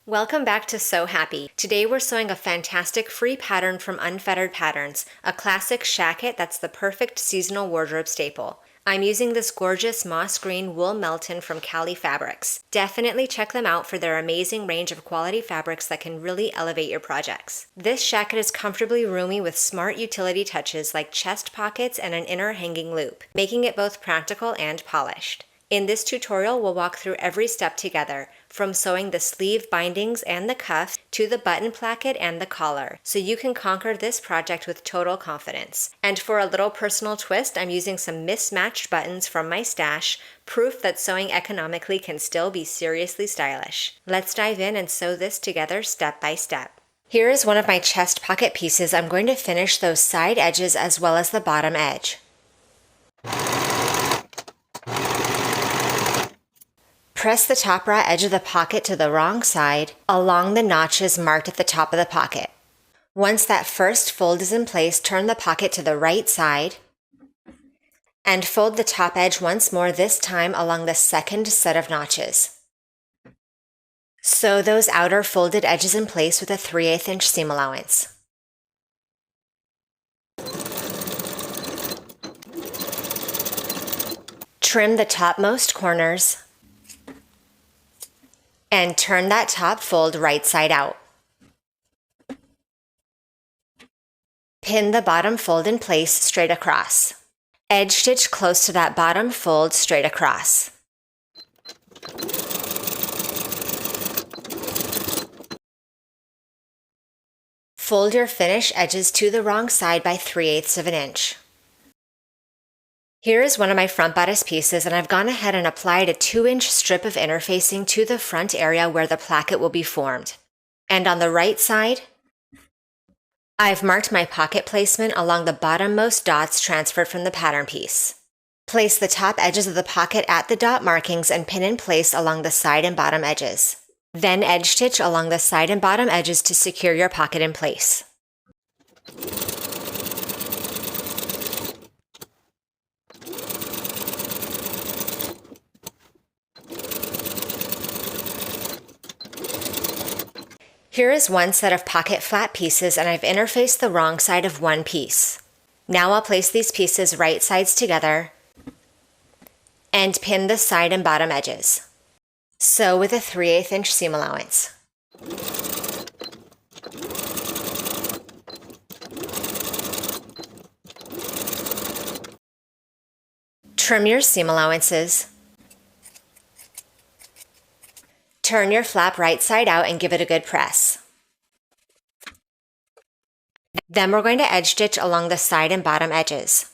Welcome back to Sew Happy. Today we're sewing a fantastic free pattern from Unfettered Patterns, a classic shacket that's the perfect seasonal wardrobe staple. I'm using this gorgeous moss green wool Melton from Cali Fabrics. Definitely check them out for their amazing range of quality fabrics that can really elevate your projects. This shacket is comfortably roomy with smart utility touches like chest pockets and an inner hanging loop, making it both practical and polished. In this tutorial, we'll walk through every step together, from sewing the sleeve bindings and the cuff to the button placket and the collar, so you can conquer this project with total confidence. And for a little personal twist, I'm using some mismatched buttons from my stash, proof that sewing economically can still be seriously stylish. Let's dive in and sew this together step by step. Here is one of my chest pocket pieces. I'm going to finish those side edges as well as the bottom edge. Press the top raw edge of the pocket to the wrong side along the notches marked at the top of the pocket. Once that first fold is in place, turn the pocket to the right side and fold the top edge once more, this time along the second set of notches. Sew those outer folded edges in place with a 3/8 inch seam allowance. Trim the topmost corners and turn that top fold right side out. Pin the bottom fold in place straight across. Edge stitch close to that bottom fold straight across. Fold your finished edges to the wrong side by 3/8 of an inch. Here is one of my front bodice pieces, and I've gone ahead and applied a 2-inch strip of interfacing to the front area where the placket will be formed. And on the right side, I've marked my pocket placement along the bottommost dots transferred from the pattern piece. Place the top edges of the pocket at the dot markings and pin in place along the side and bottom edges. Then edge stitch along the side and bottom edges to secure your pocket in place. Here is one set of pocket flat pieces, and I've interfaced the wrong side of one piece. Now I'll place these pieces right sides together and pin the side and bottom edges. Sew with a 3/8 inch seam allowance. Trim your seam allowances. Turn your flap right side out and give it a good press. Then we're going to edge stitch along the side and bottom edges.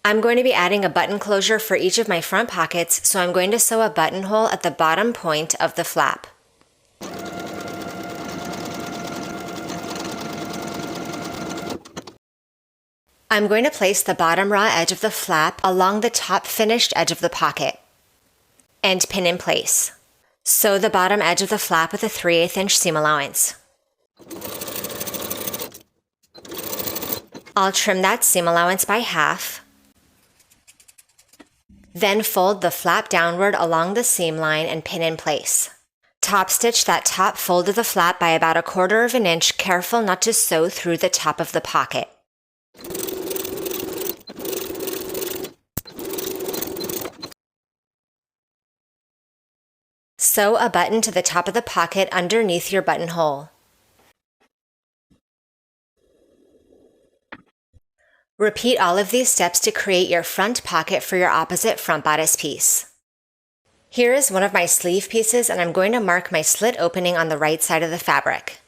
I'm going to be adding a button closure for each of my front pockets, so I'm going to sew a buttonhole at the bottom point of the flap. I'm going to place the bottom raw edge of the flap along the top finished edge of the pocket and pin in place. Sew the bottom edge of the flap with a 3/8 inch seam allowance. I'll trim that seam allowance by half. Then fold the flap downward along the seam line and pin in place. Top stitch that top fold of the flap by about 1/4 of an inch, careful not to sew through the top of the pocket. Sew a button to the top of the pocket underneath your buttonhole. Repeat all of these steps to create your front pocket for your opposite front bodice piece. Here is one of my sleeve pieces, and I'm going to mark my slit opening on the right side of the fabric.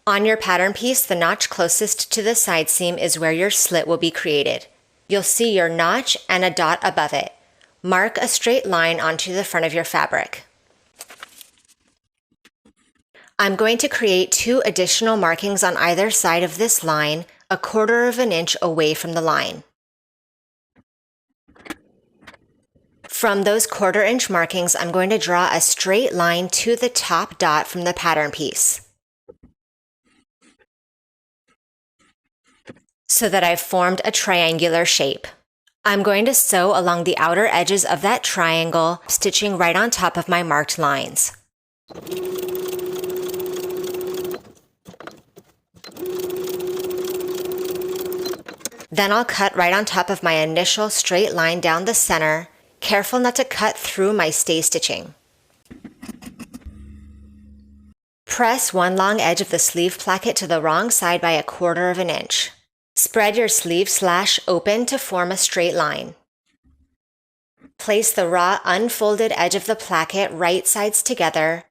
On your pattern piece, the notch closest to the side seam is where your slit will be created. You'll see your notch and a dot above it. Mark a straight line onto the front of your fabric. I'm going to create 2 additional markings on either side of this line, 1/4 of an inch away from the line. From those 1/4 inch markings, I'm going to draw a straight line to the top dot from the pattern piece. so that I've formed a triangular shape. I'm going to sew along the outer edges of that triangle, stitching right on top of my marked lines. Then I'll cut right on top of my initial straight line down the center, careful not to cut through my stay stitching. Press one long edge of the sleeve placket to the wrong side by 1/4 inch. Spread your sleeve slash open to form a straight line. Place the raw unfolded edge of the placket right sides together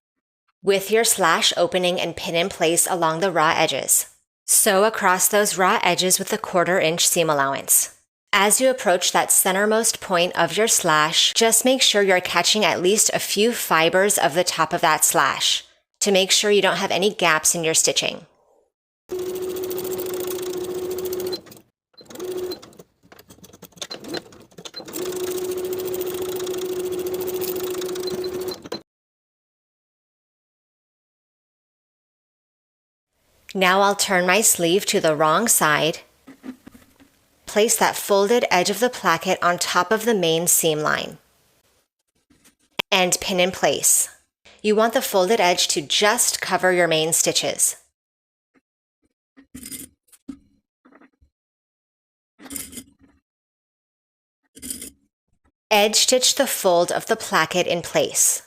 with your slash opening and pin in place along the raw edges. Sew across those raw edges with a 1/4 inch seam allowance. As you approach that centermost point of your slash, just make sure you're catching at least a few fibers of the top of that slash to make sure you don't have any gaps in your stitching. Now I'll turn my sleeve to the wrong side. Place that folded edge of the placket on top of the main seam line and pin in place. You want the folded edge to just cover your main stitches. Edge stitch the fold of the placket in place.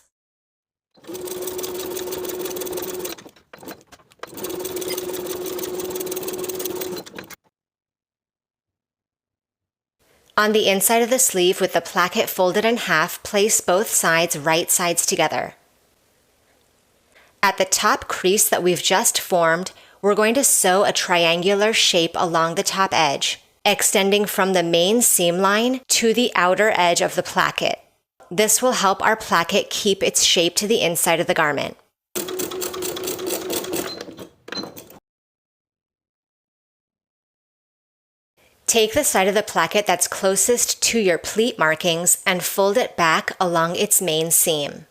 On the inside of the sleeve with the placket folded in half, place both sides right sides together. At the top crease that we've just formed, we're going to sew a triangular shape along the top edge, extending from the main seam line to the outer edge of the placket. This will help our placket keep its shape to the inside of the garment. Take the side of the placket that's closest to your pleat markings and fold it back along its main seam.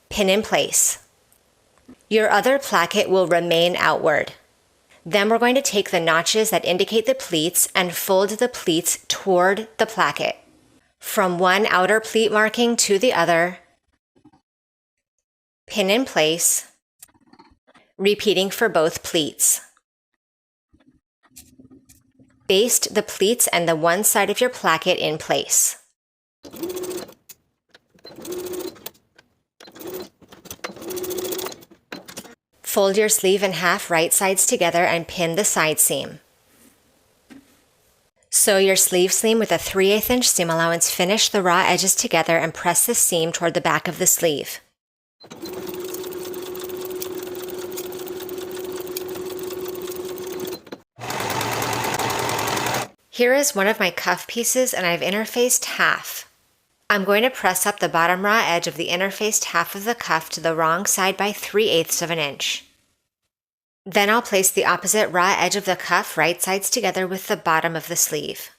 Pin in place. Your other placket will remain outward. Then we're going to take the notches that indicate the pleats and fold the pleats toward the placket. From one outer pleat marking to the other, pin in place, repeating for both pleats. Baste the pleats and the one side of your placket in place. Fold your sleeve in half right sides together and pin the side seam. Sew your sleeve seam with a 3/8 inch seam allowance, finish the raw edges together and press the seam toward the back of the sleeve. Here is one of my cuff pieces and I've interfaced half. I'm going to press up the bottom raw edge of the interfaced half of the cuff to the wrong side by 3/8 inch. Then I'll place the opposite raw edge of the cuff right sides together with the bottom of the sleeve.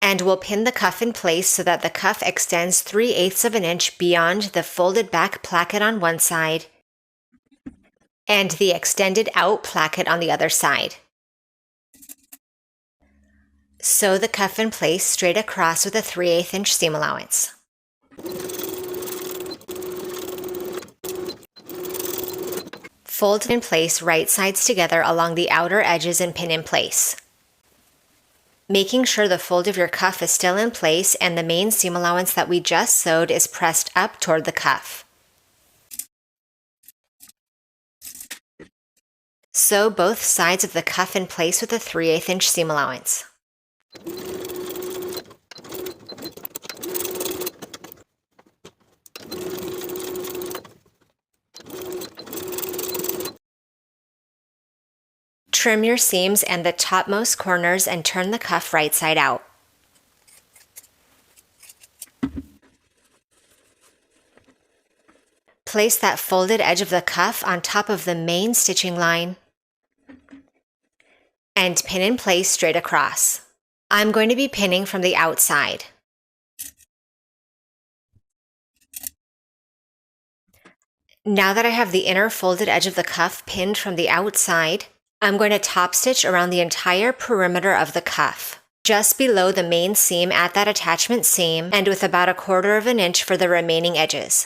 And we'll pin the cuff in place so that the cuff extends 3/8 inch beyond the folded back placket on one side and the extended out placket on the other side. Sew the cuff in place straight across with a 3/8 inch seam allowance. Fold in place right sides together along the outer edges and pin in place. Making sure the fold of your cuff is still in place and the main seam allowance that we just sewed is pressed up toward the cuff. Sew both sides of the cuff in place with a 3/8 inch seam allowance. Trim your seams and the topmost corners and turn the cuff right side out. Place that folded edge of the cuff on top of the main stitching line and pin in place straight across. I'm going to be pinning from the outside. Now that I have the inner folded edge of the cuff pinned from the outside, I'm going to top stitch around the entire perimeter of the cuff, just below the main seam at that attachment seam and with about 1/4 of an inch for the remaining edges.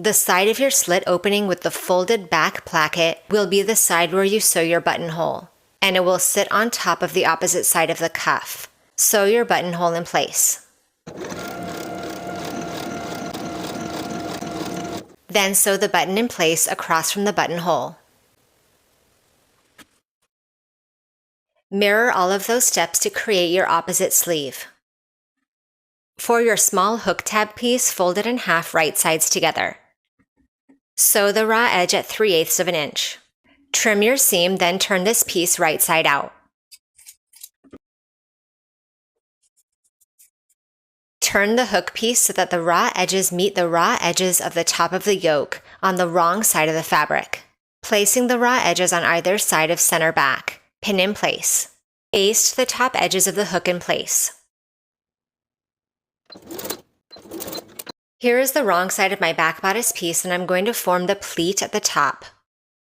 The side of your slit opening with the folded back placket will be the side where you sew your buttonhole, and it will sit on top of the opposite side of the cuff. Sew your buttonhole in place. Then sew the button in place across from the buttonhole. Mirror all of those steps to create your opposite sleeve. For your small hook tab piece, fold it in half right sides together. Sew the raw edge at 3/8 of an inch. Trim your seam, then turn this piece right side out. Turn the hook piece so that the raw edges meet the raw edges of the top of the yoke on the wrong side of the fabric. Placing the raw edges on either side of center back, pin in place. Baste the top edges of the hook in place. Here is the wrong side of my back bodice piece, and I'm going to form the pleat at the top.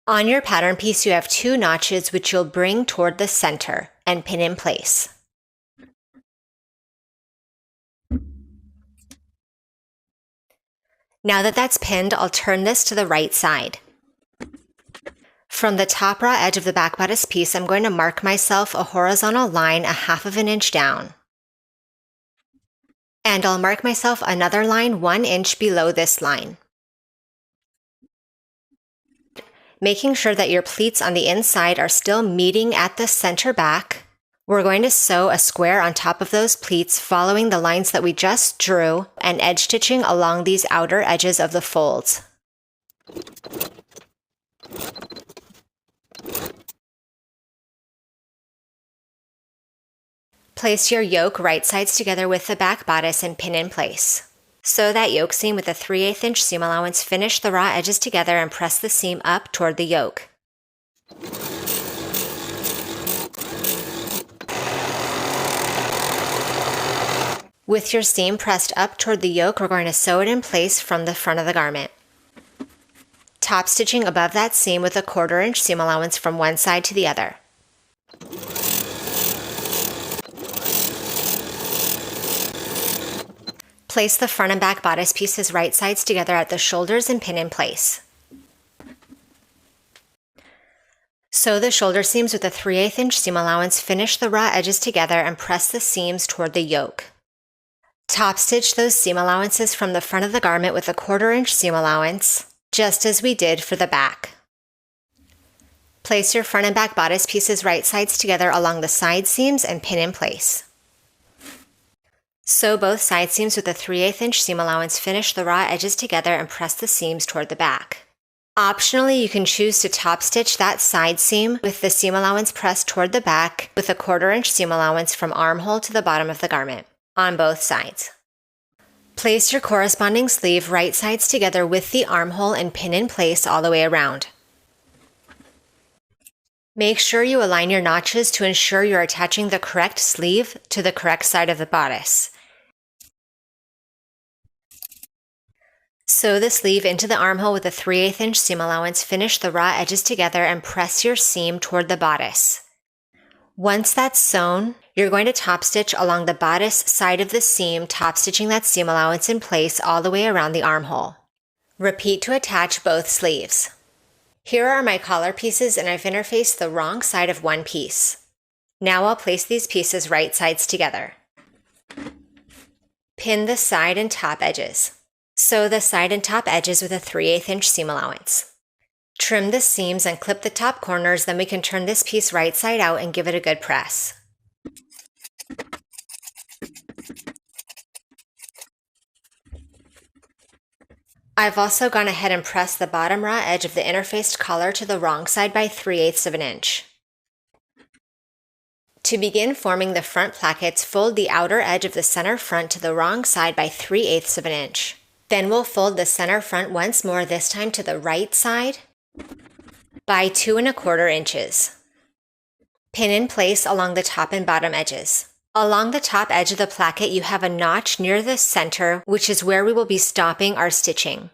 On your pattern piece, you have 2 notches which you'll bring toward the center and pin in place. Now that that's pinned, I'll turn this to the right side. From the top raw edge of the back bodice piece, I'm going to mark myself a horizontal line 1/2 of an inch down. And I'll mark myself another line 1 inch below this line. Making sure that your pleats on the inside are still meeting at the center back, we're going to sew a square on top of those pleats following the lines that we just drew and edge stitching along these outer edges of the folds. Place your yoke right sides together with the back bodice and pin in place. Sew that yoke seam with a 3/8 inch seam allowance, finish the raw edges together and press the seam up toward the yoke. With your seam pressed up toward the yoke, we're going to sew it in place from the front of the garment. Top stitching above that seam with a 1/4 inch seam allowance from one side to the other. Place the front and back bodice pieces right sides together at the shoulders and pin in place. Sew the shoulder seams with a 3/8 inch seam allowance, finish the raw edges together and press the seams toward the yoke. Top stitch those seam allowances from the front of the garment with a 1/4 inch seam allowance, just as we did for the back. Place your front and back bodice pieces right sides together along the side seams and pin in place. Sew both side seams with a 3/8 inch seam allowance, finish the raw edges together and press the seams toward the back. Optionally, you can choose to top stitch that side seam with the seam allowance pressed toward the back with a 1/4 inch seam allowance from armhole to the bottom of the garment, on both sides. Place your corresponding sleeve right sides together with the armhole and pin in place all the way around. Make sure you align your notches to ensure you're attaching the correct sleeve to the correct side of the bodice. Sew the sleeve into the armhole with a 3/8 inch seam allowance, finish the raw edges together and press your seam toward the bodice. Once that's sewn, you're going to top stitch along the bodice side of the seam, top stitching that seam allowance in place all the way around the armhole. Repeat to attach both sleeves. Here are my collar pieces, and I've interfaced the wrong side of one piece. Now I'll place these pieces right sides together. Pin the side and top edges. Sew the side and top edges with a 3/8 inch seam allowance. Trim the seams and clip the top corners, then we can turn this piece right side out and give it a good press. I've also gone ahead and pressed the bottom raw edge of the interfaced collar to the wrong side by 3/8 of an inch. To begin forming the front plackets, fold the outer edge of the center front to the wrong side by 3/8 of an inch. Then we'll fold the center front once more, this time to the right side, by 2¼ inches. Pin in place along the top and bottom edges. Along the top edge of the placket, you have a notch near the center, which is where we will be stopping our stitching.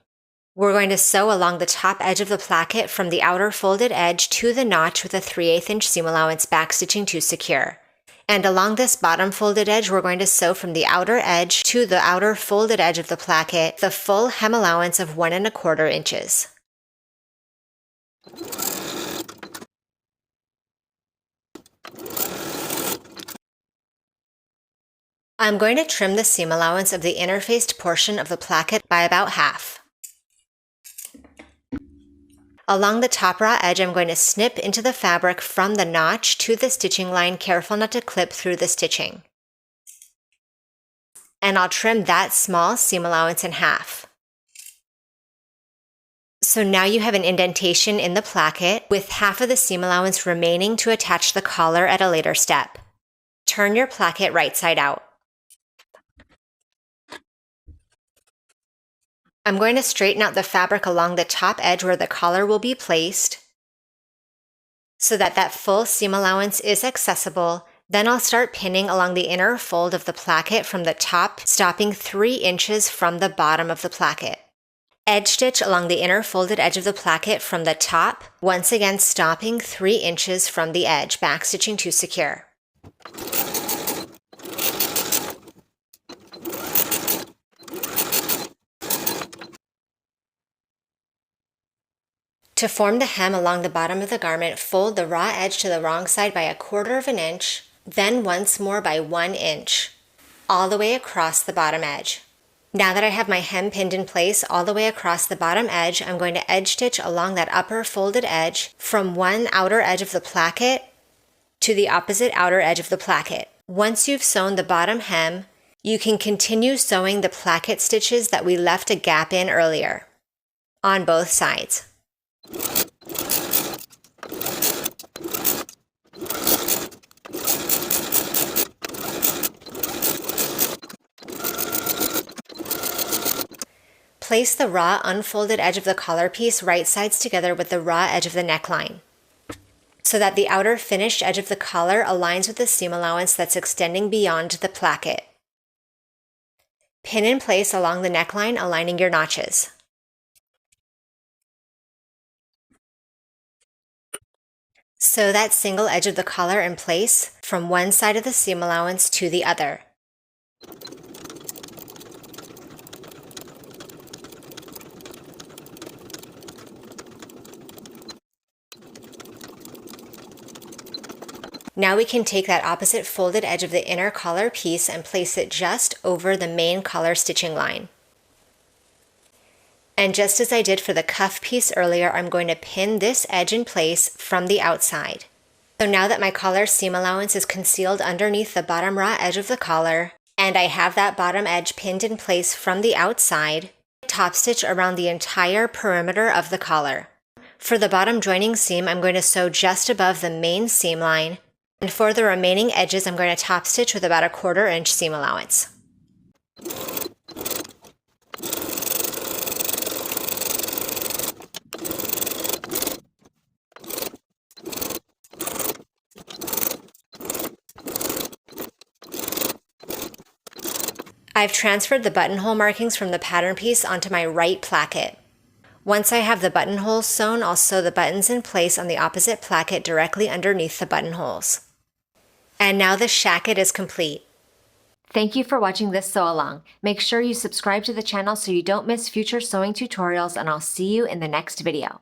We're going to sew along the top edge of the placket from the outer folded edge to the notch with a 3/8 inch seam allowance backstitching to secure. And along this bottom folded edge, we're going to sew from the outer edge to the outer folded edge of the placket the full hem allowance of 1¼ inches. I'm going to trim the seam allowance of the interfaced portion of the placket by about half. Along the top raw edge, I'm going to snip into the fabric from the notch to the stitching line, careful not to clip through the stitching. And I'll trim that small seam allowance in half. So now you have an indentation in the placket with half of the seam allowance remaining to attach the collar at a later step. Turn your placket right side out. I'm going to straighten out the fabric along the top edge where the collar will be placed so that that full seam allowance is accessible. Then I'll start pinning along the inner fold of the placket from the top, stopping 3 inches from the bottom of the placket. Edge stitch along the inner folded edge of the placket from the top, once again stopping 3 inches from the edge, backstitching to secure. To form the hem along the bottom of the garment, fold the raw edge to the wrong side by 1/4 inch, then once more by 1 inch, all the way across the bottom edge. Now that I have my hem pinned in place all the way across the bottom edge, I'm going to edge stitch along that upper folded edge from one outer edge of the placket to the opposite outer edge of the placket. Once you've sewn the bottom hem, you can continue sewing the placket stitches that we left a gap in earlier on both sides. Place the raw unfolded edge of the collar piece right sides together with the raw edge of the neckline, so that the outer finished edge of the collar aligns with the seam allowance that's extending beyond the placket. Pin in place along the neckline, aligning your notches. Sew that single edge of the collar in place from one side of the seam allowance to the other. Now we can take that opposite folded edge of the inner collar piece and place it just over the main collar stitching line. And just as I did for the cuff piece earlier, I'm going to pin this edge in place from the outside. So now that my collar seam allowance is concealed underneath the bottom raw edge of the collar, and I have that bottom edge pinned in place from the outside, top stitch around the entire perimeter of the collar. For the bottom joining seam, I'm going to sew just above the main seam line, and for the remaining edges, I'm going to top stitch with about 1/4 inch seam allowance. I've transferred the buttonhole markings from the pattern piece onto my right placket. Once I have the buttonholes sewn, I'll sew the buttons in place on the opposite placket directly underneath the buttonholes. And now the shacket is complete. Thank you for watching this sew along. Make sure you subscribe to the channel so you don't miss future sewing tutorials, and I'll see you in the next video.